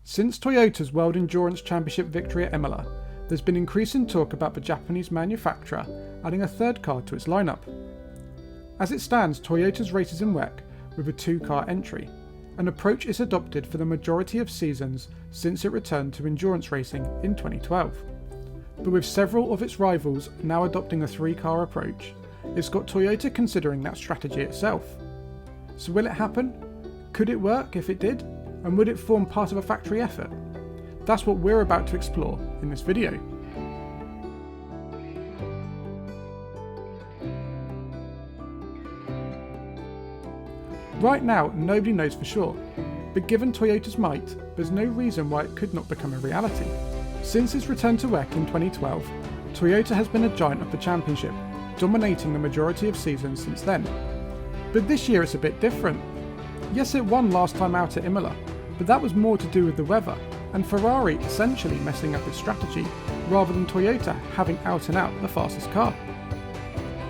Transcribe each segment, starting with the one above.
Since Toyota's World Endurance Championship victory at Imola, there's been increasing talk about the Japanese manufacturer adding a third car to its lineup. As it stands, Toyota's races in WEC with a 2-car entry, an approach is adopted for the majority of seasons since it returned to endurance racing in 2012. But with several of its rivals now adopting a 3-car approach, it's got Toyota considering that strategy itself. So will it happen? Could it work if it did? And would it form part of a factory effort? That's what we're about to explore in this video. Right now, nobody knows for sure, but given Toyota's might, there's no reason why it could not become a reality. Since its return to WEC in 2012, Toyota has been a giant of the championship, dominating the majority of seasons since then. But this year it's a bit different. Yes, it won last time out at Imola, but that was more to do with the weather, and Ferrari essentially messing up its strategy, rather than Toyota having out and out the fastest car.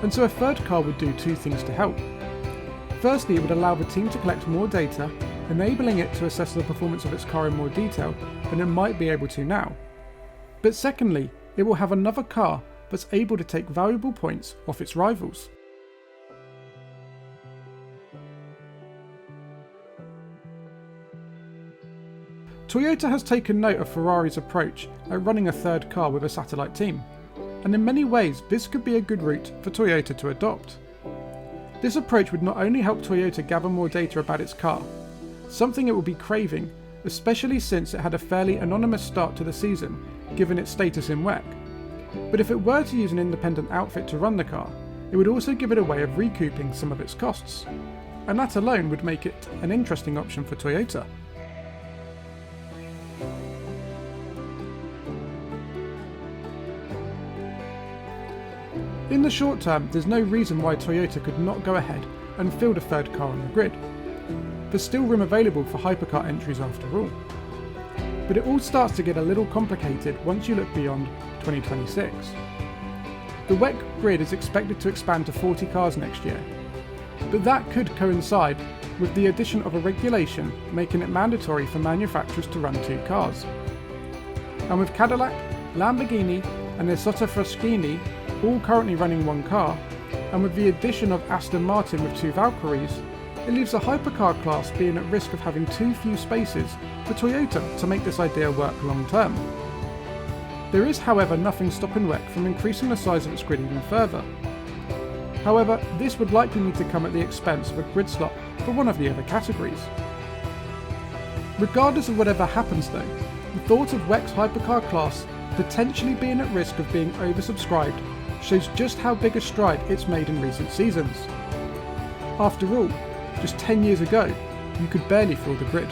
And so a third car would do two things to help. Firstly, it would allow the team to collect more data, enabling it to assess the performance of its car in more detail than it might be able to now. But secondly, it will have another car that's able to take valuable points off its rivals. Toyota has taken note of Ferrari's approach at running a third car with a satellite team, and in many ways this could be a good route for Toyota to adopt. This approach would not only help Toyota gather more data about its car, something it will be craving, especially since it had a fairly anonymous start to the season given its status in WEC, but if it were to use an independent outfit to run the car, it would also give it a way of recouping some of its costs, and that alone would make it an interesting option for Toyota. In the short term, there's no reason why Toyota could not go ahead and field a third car on the grid. There's still room available for hypercar entries after all. But it all starts to get a little complicated once you look beyond 2026. The WEC grid is expected to expand to 40 cars next year, but that could coincide with the addition of a regulation making it mandatory for manufacturers to run 2 cars. And with Cadillac, Lamborghini and Isotta Fraschini all currently running 1 car, and with the addition of Aston Martin with 2 Valkyries, it leaves the hypercar class being at risk of having too few spaces for Toyota to make this idea work long term. There is, however, nothing stopping WEC from increasing the size of its grid even further. However, this would likely need to come at the expense of a grid slot for one of the other categories. Regardless of whatever happens though, the thought of WEC's hypercar class potentially being at risk of being oversubscribed shows just how big a stride it's made in recent seasons. After all, just 10 years ago, you could barely fill the grid.